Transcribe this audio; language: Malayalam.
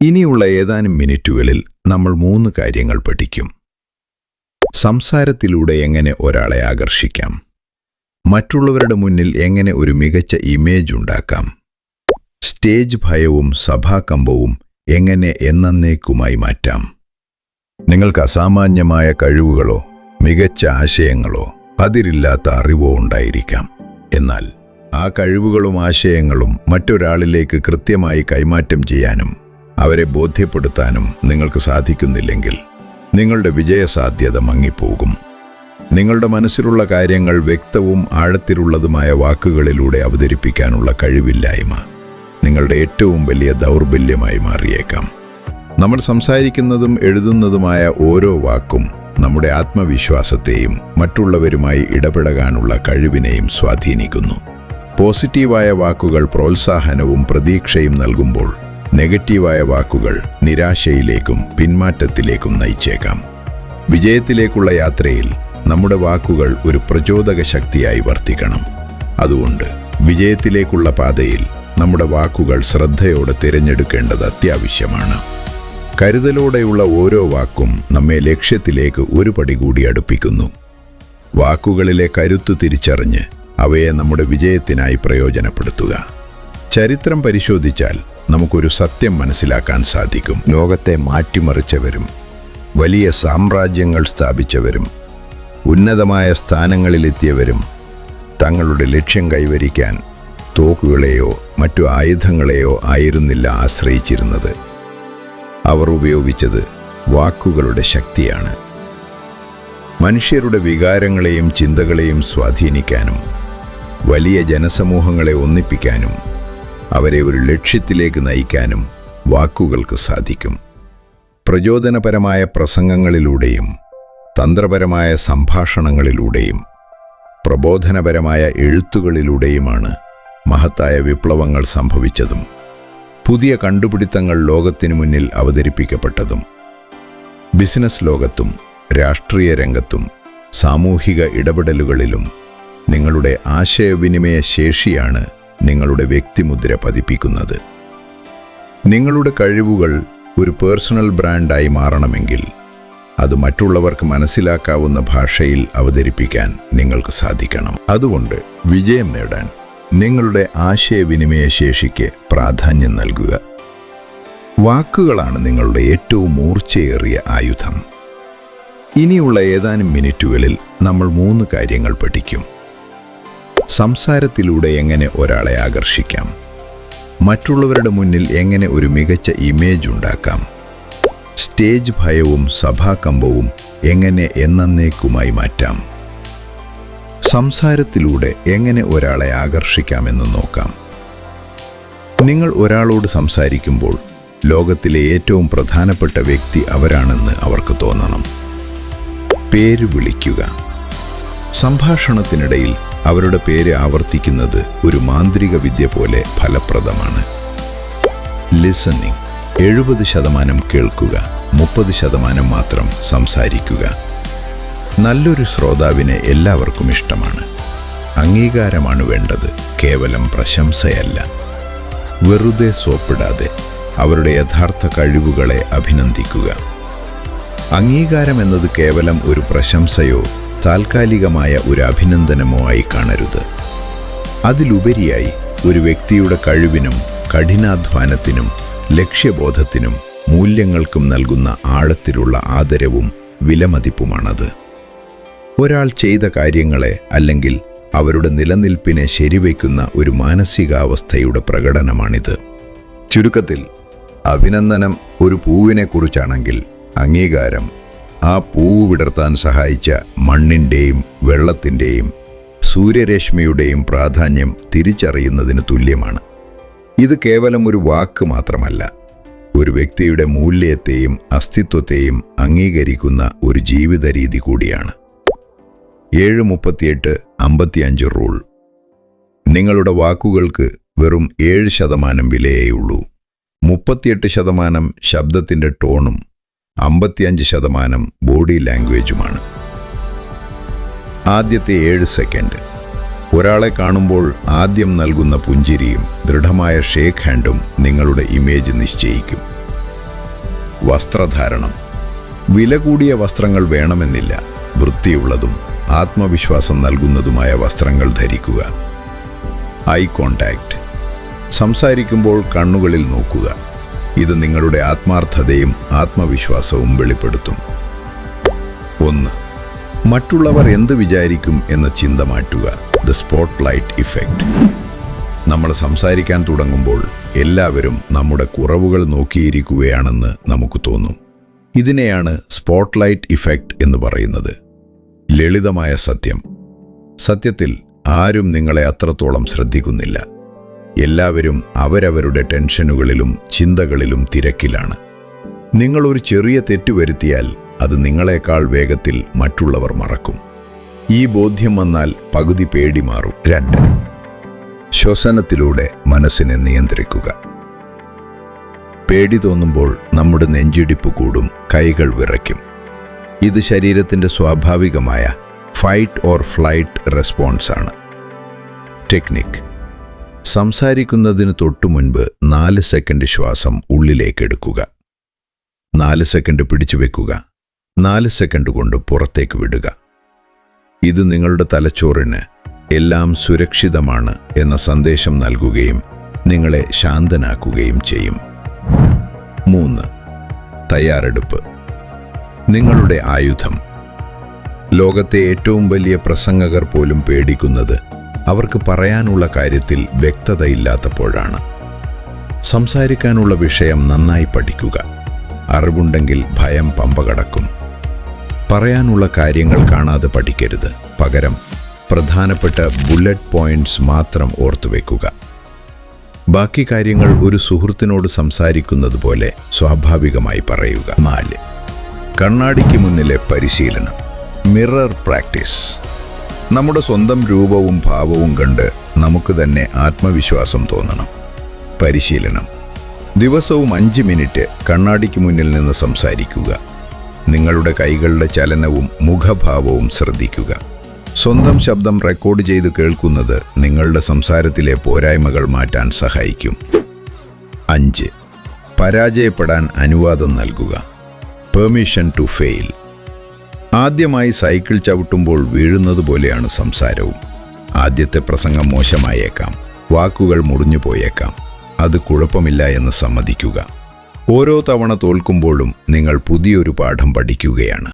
ഇനിയുള്ള ഏതാനും മിനിറ്റുകളിൽ നമ്മൾ 3 കാര്യങ്ങൾ പഠിക്കും. സംസാരത്തിലൂടെ എങ്ങനെ ഒരാളെ ആകർഷിക്കാം, മറ്റുള്ളവരുടെ മുന്നിൽ എങ്ങനെ ഒരു മികച്ച ഇമേജ് ഉണ്ടാക്കാം, സ്റ്റേജ് ഭയവും സഭാകമ്പവും എങ്ങനെ എന്നേക്കുമായി മാറ്റാം. നിങ്ങൾക്ക് അസാമാന്യമായ കഴിവുകളോ മികച്ച ആശയങ്ങളോ അതിരില്ലാത്ത അറിവോ ഉണ്ടായിരിക്കാം. എന്നാൽ ആ കഴിവുകളും ആശയങ്ങളും മറ്റൊരാളിലേക്ക് കൃത്യമായി കൈമാറ്റം ചെയ്യാനും അവരെ ബോധ്യപ്പെടുത്താനും നിങ്ങൾക്ക് സാധിക്കുന്നില്ലെങ്കിൽ നിങ്ങളുടെ വിജയസാധ്യത മങ്ങിപ്പോകും. നിങ്ങളുടെ മനസ്സിലുള്ള കാര്യങ്ങൾ വ്യക്തവും ആഴത്തിലുള്ളതുമായ വാക്കുകളിലൂടെ അവതരിപ്പിക്കാനുള്ള കഴിവില്ലായ്മ നിങ്ങളുടെ ഏറ്റവും വലിയ ദൗർബല്യമായി മാറിയേക്കാം. നമ്മൾ സംസാരിക്കുന്നതും എഴുതുന്നതുമായ ഓരോ വാക്കും നമ്മുടെ ആത്മവിശ്വാസത്തെയും മറ്റുള്ളവരുമായി ഇടപെടാനുള്ള കഴിവിനെയും സ്വാധീനിക്കുന്നു. പോസിറ്റീവായ വാക്കുകൾ പ്രോത്സാഹനവും പ്രതീക്ഷയും നൽകുമ്പോൾ നെഗറ്റീവായ വാക്കുകൾ നിരാശയിലേക്കും പിന്മാറ്റത്തിലേക്കും നയിച്ചേക്കാം. വിജയത്തിലേക്കുള്ള യാത്രയിൽ നമ്മുടെ വാക്കുകൾ ഒരു പ്രചോദക ശക്തിയായി വർത്തിക്കണം. അതുകൊണ്ട് വിജയത്തിലേക്കുള്ള പാതയിൽ നമ്മുടെ വാക്കുകൾ ശ്രദ്ധയോടെ തിരഞ്ഞെടുക്കേണ്ടത് അത്യാവശ്യമാണ്. കരുതലോടെയുള്ള ഓരോ വാക്കും നമ്മെ ലക്ഷ്യത്തിലേക്ക് ഒരു പടി കൂടി അടുപ്പിക്കുന്നു. വാക്കുകളിലെ കരുത്ത് തിരിച്ചറിഞ്ഞ് അവയെ നമ്മുടെ വിജയത്തിനായി പ്രയോജനപ്പെടുത്തുക. ചരിത്രം പരിശോധിച്ചാൽ നമുക്കൊരു സത്യം മനസ്സിലാക്കാൻ സാധിക്കും. ലോകത്തെ മാറ്റിമറിച്ചവരും വലിയ സാമ്രാജ്യങ്ങൾ സ്ഥാപിച്ചവരും ഉന്നതമായ സ്ഥാനങ്ങളിലെത്തിയവരും തങ്ങളുടെ ലക്ഷ്യം കൈവരിക്കാൻ തോക്കുകളെയോ മറ്റു ആയുധങ്ങളെയോ ആയിരുന്നില്ല ആശ്രയിച്ചിരുന്നത്. അവർ ഉപയോഗിച്ചത് വാക്കുകളുടെ ശക്തിയാണ്. മനുഷ്യരുടെ വികാരങ്ങളെയും ചിന്തകളെയും സ്വാധീനിക്കാനും വലിയ ജനസമൂഹങ്ങളെ ഒന്നിപ്പിക്കാനും അവരെ ഒരു ലക്ഷ്യത്തിലേക്ക് നയിക്കാനും വാക്കുകൾക്ക് സാധിക്കും. പ്രചോദനപരമായ പ്രസംഗങ്ങളിലൂടെയും തന്ത്രപരമായ സംഭാഷണങ്ങളിലൂടെയും പ്രബോധനപരമായ എഴുത്തുകളിലൂടെയുമാണ് മഹത്തായ വിപ്ലവങ്ങൾ സംഭവിച്ചതും പുതിയ കണ്ടുപിടുത്തങ്ങൾ ലോകത്തിനു മുന്നിൽ അവതരിപ്പിക്കപ്പെട്ടതും. ബിസിനസ് ലോകത്തും രാഷ്ട്രീയ രംഗത്തും സാമൂഹിക ഇടപെടലുകളിലും നിങ്ങളുടെ ആശയവിനിമയ ശേഷിയാണ് നിങ്ങളുടെ വ്യക്തിമുദ്ര പതിപ്പിക്കുന്നത്. നിങ്ങളുടെ കഴിവുകൾ ഒരു പേഴ്സണൽ ബ്രാൻഡായി മാറണമെങ്കിൽ അത് മറ്റുള്ളവർക്ക് മനസ്സിലാക്കാവുന്ന ഭാഷയിൽ അവതരിപ്പിക്കാൻ നിങ്ങൾക്ക് സാധിക്കണം. അതുകൊണ്ട് വിജയം നേടാൻ നിങ്ങളുടെ ആശയവിനിമയ ശേഷിക്ക് പ്രാധാന്യം നൽകുക. വാക്കുകളാണ് നിങ്ങളുടെ ഏറ്റവും മൂർച്ചയേറിയ ആയുധം. ഇനിയുള്ള ഏതാനും മിനിറ്റുകളിൽ നമ്മൾ 3 കാര്യങ്ങൾ പഠിക്കും. സംസാരത്തിലൂടെ എങ്ങനെ ഒരാളെ ആകർഷിക്കാം, മറ്റുള്ളവരുടെ മുന്നിൽ എങ്ങനെ ഒരു മികച്ച ഇമേജ് ഉണ്ടാക്കാം, സ്റ്റേജ് ഭയവും സഭാകമ്പവും എങ്ങനെ എന്നേക്കുമായി മാറ്റാം. സംസാരത്തിലൂടെ എങ്ങനെ ഒരാളെ ആകർഷിക്കാമെന്ന് നോക്കാം. നിങ്ങൾ ഒരാളോട് സംസാരിക്കുമ്പോൾ ലോകത്തിലെ ഏറ്റവും പ്രധാനപ്പെട്ട വ്യക്തി അവരാണെന്ന് അവർക്ക് തോന്നണം. പേര് വിളിക്കുക. സംഭാഷണത്തിനിടയിൽ അവരുടെ പേര് ആവർത്തിക്കുന്നത് ഒരു മാന്ത്രിക വിദ്യ പോലെ ഫലപ്രദമാണ്. ലിസണിംഗ്. 70% കേൾക്കുക, 30% മാത്രം സംസാരിക്കുക. നല്ലൊരു ശ്രോതാവിനെ എല്ലാവർക്കും ഇഷ്ടമാണ്. അംഗീകാരമാണ് വേണ്ടത്, കേവലം പ്രശംസയല്ല. വെറുതെ സോപ്പിടാതെ അവരുടെ യഥാർത്ഥ കഴിവുകളെ അഭിനന്ദിക്കുക. അംഗീകാരം എന്നത് കേവലം ഒരു പ്രശംസയോ താൽക്കാലികമായ ഒരു അഭിനന്ദനമോ ആയി കാണരുത്. അതിലുപരിയായി ഒരു വ്യക്തിയുടെ കഴിവിനും കഠിനാധ്വാനത്തിനും ലക്ഷ്യബോധത്തിനും മൂല്യങ്ങൾക്കും നൽകുന്ന ആഴത്തിലുള്ള ആദരവും വിലമതിപ്പുമാണത്. ഒരാൾ ചെയ്ത കാര്യങ്ങളെ അല്ലെങ്കിൽ അവരുടെ നിലനിൽപ്പിനെ ശരിവയ്ക്കുന്ന ഒരു മാനസികാവസ്ഥയുടെ പ്രകടനമാണിത്. ചുരുക്കത്തിൽ, അഭിനന്ദനം ഒരു പൂവിനെക്കുറിച്ചാണെങ്കിൽ അംഗീകാരം ആ പൂവ് വിടർത്താൻ സഹായിച്ച മണ്ണിൻ്റെയും വെള്ളത്തിൻ്റെയും സൂര്യരശ്മിയുടെയും പ്രാധാന്യം തിരിച്ചറിയുന്നതിന് തുല്യമാണ്. ഇത് കേവലം ഒരു വാക്ക് മാത്രമല്ല, ഒരു വ്യക്തിയുടെ മൂല്യത്തെയും അസ്തിത്വത്തെയും അംഗീകരിക്കുന്ന ഒരു ജീവിത രീതി കൂടിയാണ്. 7-38-55 റൂൾ. നിങ്ങളുടെ വാക്കുകൾക്ക് വെറും 7% വിലയേ ഉള്ളൂ. 38% ശബ്ദത്തിൻ്റെ ടോണും 55% ബോഡി ലാംഗ്വേജുമാണ്. ആദ്യത്തെ 7 സെക്കൻഡ്. ഒരാളെ കാണുമ്പോൾ ആദ്യം നൽകുന്ന പുഞ്ചിരിയും ദൃഢമായ ഷേക്ക് ഹാൻഡും നിങ്ങളുടെ ഇമേജ് നിശ്ചയിക്കും. വസ്ത്രധാരണം. വില കൂടിയ വസ്ത്രങ്ങൾ വേണമെന്നില്ല. വൃത്തിയുള്ളതും ആത്മവിശ്വാസം നൽകുന്നതുമായ വസ്ത്രങ്ങൾ ധരിക്കുക. Eye contact. സംസാരിക്കുമ്പോൾ കണ്ണുകളിൽ നോക്കുക. ഇത് നിങ്ങളുടെ ആത്മാർത്ഥതയും ആത്മവിശ്വാസവും വെളിപ്പെടുത്തും. 1. മറ്റുള്ളവർ എന്ത് വിചാരിക്കും എന്ന ചിന്ത മാറ്റുക. The spotlight effect. നമ്മൾ സംസാരിക്കാൻ തുടങ്ങുമ്പോൾ എല്ലാവരും നമ്മുടെ കുറവുകൾ നോക്കിയിരിക്കുകയാണെന്ന് നമുക്ക് തോന്നും. ഇതിനെയാണ് സ്പോട്ട്ലൈറ്റ് ഇഫക്റ്റ് എന്ന് പറയുന്നത്. ലളിതമായ സത്യം. സത്യത്തിൽ ആരും നിങ്ങളെ അത്രത്തോളം ശ്രദ്ധിക്കുന്നില്ല. എല്ലാവരും അവരവരുടെ ടെൻഷനുകളിലും ചിന്തകളിലും തിരക്കിലാണ്. നിങ്ങൾ ഒരു ചെറിയ തെറ്റ് വരുത്തിയാൽ അത് നിങ്ങളെക്കാൾ വേഗത്തിൽ മറ്റുള്ളവർ മറക്കും. ഈ ബോധ്യം വന്നാൽ പകുതി പേടി മാറും. 2. ശ്വസനത്തിലൂടെ മനസ്സിനെ നിയന്ത്രിക്കുക. പേടി തോന്നുമ്പോൾ നമ്മുടെ നെഞ്ചിടിപ്പ് കൂടും, കൈകൾ വിറയ്ക്കും. ഇത് ശരീരത്തിൻ്റെ സ്വാഭാവികമായ ഫൈറ്റ് ഓർ ഫ്ലൈറ്റ് റെസ്പോൺസാണ്. ടെക്നിക്. സംസാരിക്കുന്നതിന് തൊട്ടു മുൻപ് 4 സെക്കൻഡ് ശ്വാസം ഉള്ളിലേക്കെടുക്കുക. 4 സെക്കൻഡ് പിടിച്ചു വെക്കുക. 4 സെക്കൻഡ് കൊണ്ട് പുറത്തേക്ക് വിടുക. ഇത് നിങ്ങളുടെ തലച്ചോറിന് എല്ലാം സുരക്ഷിതമാണ് എന്ന സന്ദേശം നൽകുകയും നിങ്ങളെ ശാന്തനാക്കുകയും ചെയ്യും. 3. തയ്യാറെടുപ്പ്. നിങ്ങളുടെ ആയുധം. ലോകത്തെ ഏറ്റവും വലിയ പ്രസംഗകർ പോലും പേടിക്കുന്നത് അവർക്ക് പറയാനുള്ള കാര്യത്തിൽ വ്യക്തതയില്ലാത്തപ്പോഴാണ്. സംസാരിക്കാനുള്ള വിഷയം നന്നായി പഠിക്കുക. അറിവുണ്ടെങ്കിൽ ഭയം പമ്പ കടക്കും. പറയാനുള്ള കാര്യങ്ങൾ കാണാതെ പഠിക്കരുത്. പകരം പ്രധാനപ്പെട്ട ബുള്ളറ്റ് പോയിന്റ്സ് മാത്രം ഓർത്തുവെക്കുക. ബാക്കി കാര്യങ്ങൾ ഒരു സുഹൃത്തിനോട് സംസാരിക്കുന്നത് പോലെ സ്വാഭാവികമായി പറയുക. 4. കണ്ണാടിക്ക് മുന്നിലെ പരിശീലനം. Mirror practice. നമ്മുടെ സ്വന്തം രൂപവും ഭാവവും കണ്ട് നമുക്ക് തന്നെ ആത്മവിശ്വാസം തോന്നണം. പരിശീലനം. ദിവസവും 5 മിനിറ്റ് കണ്ണാടിക്ക് മുന്നിൽ നിന്ന് സംസാരിക്കുക. നിങ്ങളുടെ കൈകളുടെ ചലനവും മുഖഭാവവും ശ്രദ്ധിക്കുക. സ്വന്തം ശബ്ദം റെക്കോർഡ് ചെയ്ത് കേൾക്കുന്നത് നിങ്ങളുടെ സംസാരത്തിലെ പോരായ്മകൾ മാറ്റാൻ സഹായിക്കും. 5. പരാജയപ്പെടാൻ അനുവാദം നൽകുക. Permission to fail. ആദ്യമായി സൈക്കിൾ ചവിട്ടുമ്പോൾ വീഴുന്നത് പോലെയാണ് സംസാരവും. ആദ്യത്തെ പ്രസംഗം മോശമായേക്കാം, വാക്കുകൾ മുറിഞ്ഞു പോയേക്കാം. അത് കുഴപ്പമില്ല എന്ന് സമ്മതിക്കുക. ഓരോ തവണ തോൽക്കുമ്പോഴും നിങ്ങൾ പുതിയൊരു പാഠം പഠിക്കുകയാണ്.